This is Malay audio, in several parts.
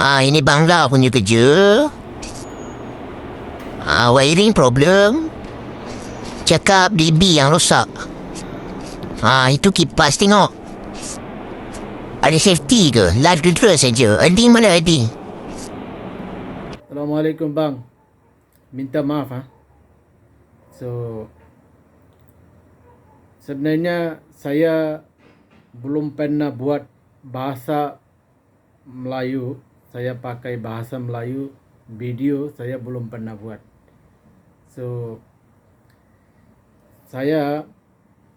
Ini Bangla punya kerja. Wiring problem. Cakap DB yang rosak. Itu kipas tengok. Ada safety ke? Live control saja. Adi mana Adi? Assalamualaikum bang. Minta maaf So sebenarnya saya belum pernah buat bahasa Melayu. Saya pakai bahasa Melayu video saya belum pernah buat. So saya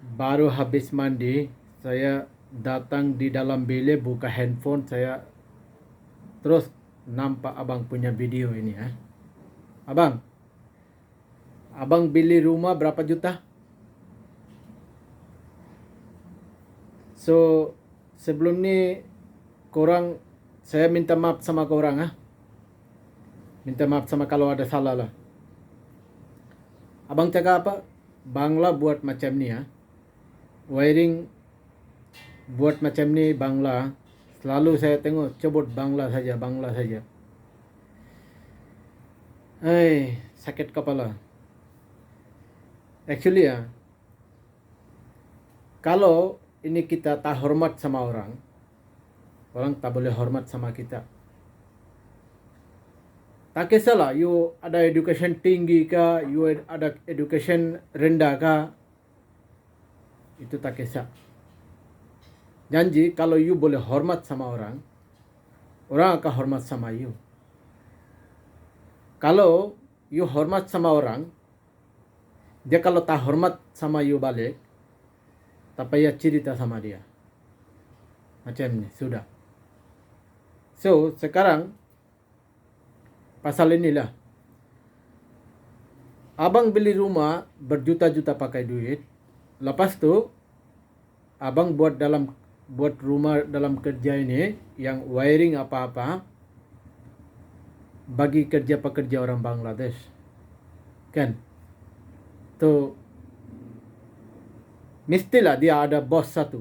baru habis mandi, saya datang di dalam bilik buka handphone saya, terus nampak abang punya video ini Abang beli rumah berapa juta? So sebelum ni korang, saya minta maaf sama korang Minta maaf sama kalau ada salah lah. Abang cakap apa? Bangla buat macam ni Wiring buat macam ni Bangla. Selalu saya tengok cebut Bangla saja. Sakit kepala. Actually kalau ini kita tak hormat sama orang tak boleh hormat sama kita. Tak kisahlah you ada education tinggi kah, you ada education rendah kah, itu tak kisah. Janji kalau you boleh hormat sama orang akan hormat sama you. Kalau you hormat sama orang, dia kalau tak hormat sama you balik, tak payah cerita sama dia. Macam ni, sudah. So, sekarang pasal inilah. Abang beli rumah berjuta-juta pakai duit. Lepas tu abang buat rumah dalam kerja ini yang wiring apa-apa bagi kerja-pekerja orang Bangladesh. Kan? Tu mestilah dia ada bos satu.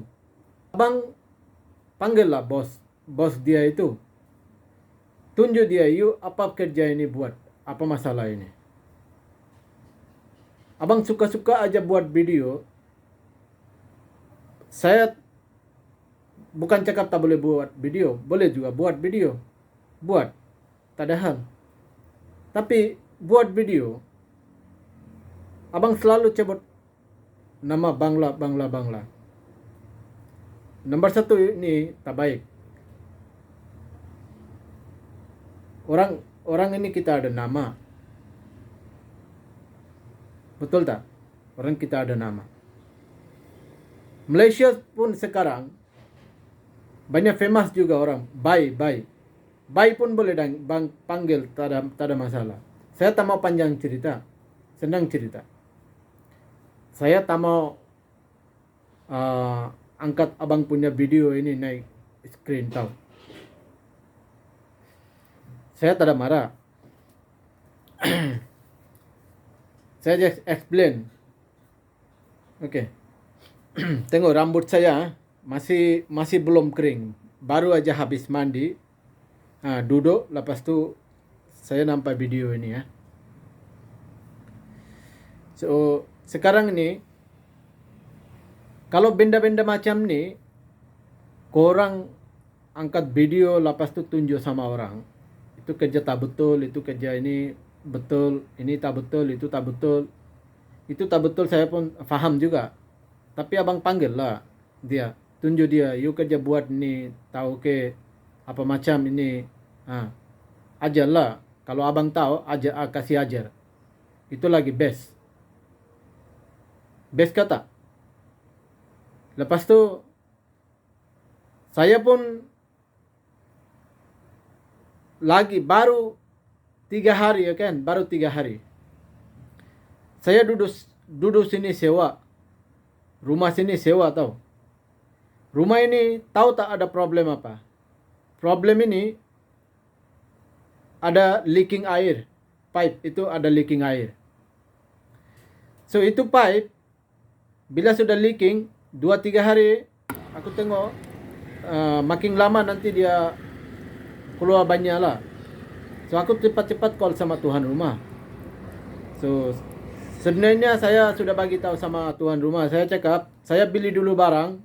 Abang panggillah bos dia itu. Tunjuk dia, you apa kerja ini buat, apa masalah ini. Abang suka-suka aja buat video. Saya bukan cakap tak boleh buat video, boleh juga buat video. Buat, tak ada hal. Tapi buat video, abang selalu sebut nama Bangla. Nombor satu ini tak baik. Orang ini kita ada nama. Betul tak? Orang kita ada nama. Malaysia pun sekarang banyak famous juga orang. Bai pun boleh bang panggil, tak ada masalah. Saya tak mau panjang cerita. Senang cerita. Saya tak mau angkat abang punya video ini naik screen tahu. Saya tak ada marah. Saya just explain. Okay. Tengok rambut saya masih belum kering. Baru aja habis mandi. Duduk, lepas tu saya nampak video ini So, sekarang ini kalau benda-benda macam ni korang angkat video lepas tu tunjuk sama orang, itu kerja tak betul, itu kerja ini betul, ini tak betul, itu tak betul. Itu tak betul saya pun faham juga. Tapi abang panggil lah dia, tunjuk dia, you kerja buat ni, tahu ke apa macam ini. Ajar lah. Kalau abang tahu, kasih ajar. Itu lagi best. Best kata. Lepas tu saya pun lagi baru 3 hari baru 3 hari. Saya duduk sini sewa. Rumah sini sewa tahu. Rumah ini tahu tak ada problem apa? Problem ini ada leaking air. Pipe itu ada leaking air. So itu pipe bila sudah leaking 2-3 hari aku tengok makin lama nanti dia keluar banyak lah. So aku cepat-cepat call sama tuan rumah. So sebenarnya saya sudah bagi tahu sama tuan rumah. Saya cakap, saya beli dulu barang.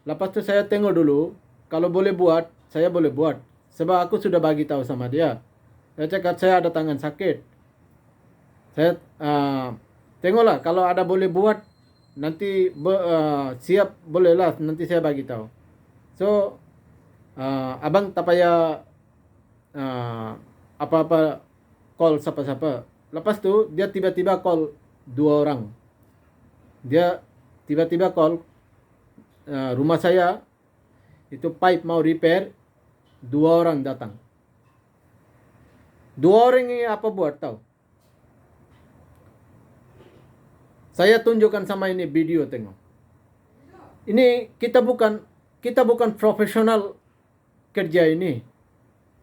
Lepas tu saya tengok dulu. Kalau boleh buat, saya boleh buat. Sebab aku sudah bagi tahu sama dia. Saya cakap saya ada tangan sakit. Saya tengoklah kalau ada boleh buat nanti siap bolehlah nanti saya bagi tahu. So abang tak payah apa-apa call siapa-siapa. Lepas tu dia tiba-tiba call 2 orang. Dia tiba-tiba call rumah saya itu pipe mau repair, 2 orang datang. 2 orang ini apa buat tahu? Saya tunjukkan sama ini video tengok. Ini kita bukan profesional kerja ini.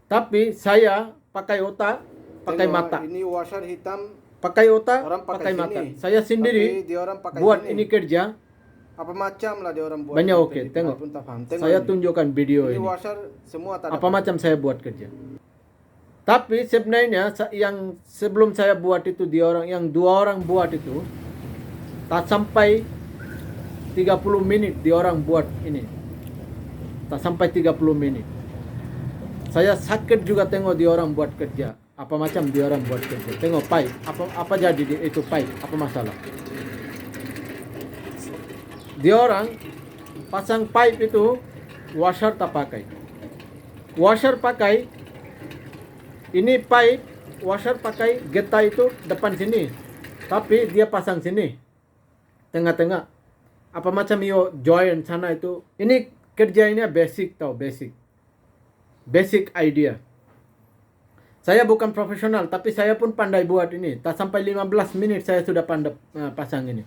Tapi saya pakai otak, pakai Tengok, mata. Ini washer hitam. Pakai otak, Orang pakai pakai mata. sini. Saya sendiri Tapi dia orang pakai buat sini. ini kerja. Apa macam lah dia orang buat. Banyak Kita- okey, kita tengok. pun tak faham. Tengok Saya ini. tunjukkan video Ini ini. washer semua tak Apa dapat. macam saya buat kerja. Tapi sebenarnya yang sebelum saya buat itu yang 2 orang buat itu tak sampai 30 minit dia orang buat ini. Tak sampai 30 minit. Saya sakit juga tengok dia orang buat kerja. Apa macam dia orang buat kerja. Tengok pipe. Apa jadi itu pipe? Apa masalah? Dia orang pasang pipe itu washer tak pakai. Washer pakai ini pipe washer pakai getah itu depan sini. Tapi dia pasang sini. Tengah-tengah. Apa macam yo join sana itu. Ini kerja ini basic tau, basic. Basic idea. Saya bukan profesional tapi saya pun pandai buat ini. Tak sampai 15 menit saya sudah pandai pasang ini.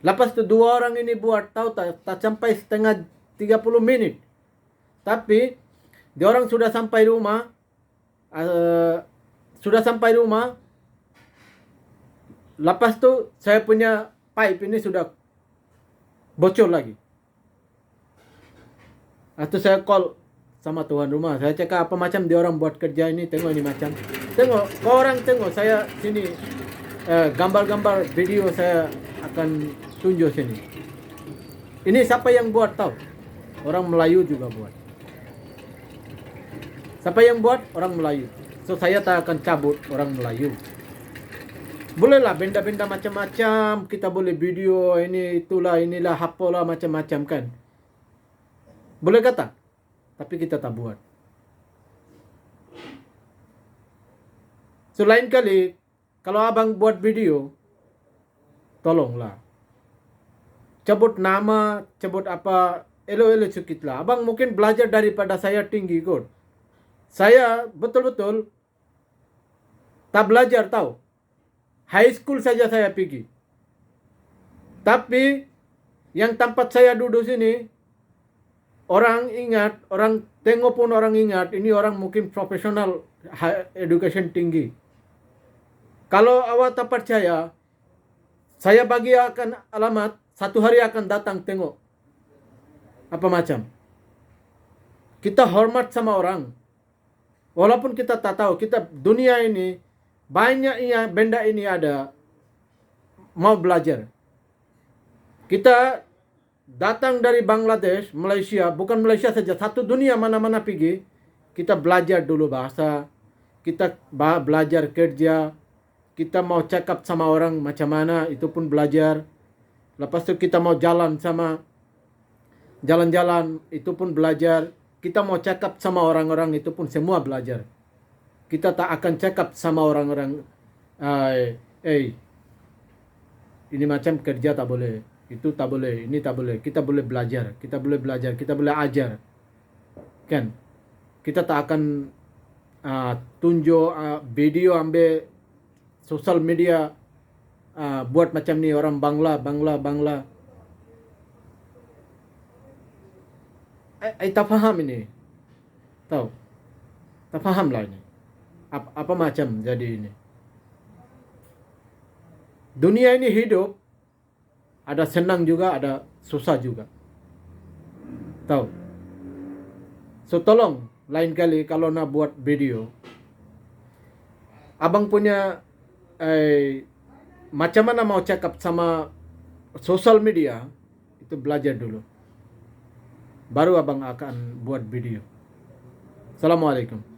Lepas tu 2 orang ini buat tahu tak sampai setengah 30 menit. Tapi dia orang sudah sampai rumah. Lepas tu saya punya pipe ini sudah bocor lagi. Lepas tu saya call sama tuan rumah. Saya cakap apa macam dia orang buat kerja ini. Tengok ini macam. Tengok, kau orang tengok saya sini. Gambar-gambar video saya akan tunjuk sini. Ini siapa yang buat tahu? Orang Melayu juga buat. Siapa yang buat? Orang Melayu. So saya tak akan cabut orang Melayu. Bolehlah benda-benda macam-macam. Kita boleh video ini itulah inilah apalah macam-macam kan. Boleh kata? Tapi kita tak buat. So lain kali kalau abang buat video, tolonglah. Cabut nama, cabut apa, elo-elo sedikit lah. Abang mungkin belajar daripada saya tinggi kot. Saya betul-betul tak belajar tahu. High school saja saya pergi. Tapi yang tempat saya duduk sini, orang ingat, orang tengok pun orang ingat, ini orang mungkin profesional education tinggi. Kalau awak tak percaya, saya bagi akan alamat, satu hari akan datang tengok. Apa macam. Kita hormat sama orang. Walaupun kita tak tahu, kita dunia ini, banyak benda ini ada, mau belajar. Kita datang dari Bangladesh, Malaysia, bukan Malaysia saja, satu dunia mana-mana pergi, kita belajar dulu bahasa, kita belajar kerja, kita mau cakap sama orang macam mana, itu pun belajar. Lepas tu kita mau jalan jalan-jalan, itu pun belajar. Kita mau cakap sama orang-orang, itu pun semua belajar. Kita tak akan cakap sama orang-orang, ini macam kerja tak boleh, itu tak boleh, ini tak boleh. Kita boleh belajar, kita boleh ajar. Kan? Kita tak akan tunjuk video ambil sosial media buat macam ni orang Bangla. Tak faham ini. Tahu? Tak faham lah ini. Apa macam jadi ini. Dunia ini hidup, ada senang juga, ada susah juga. Tahu? So tolong, lain kali kalau nak buat video, abang punya macam mana mau cakap sama sosial media, itu belajar dulu. Baru abang akan buat video. Assalamualaikum.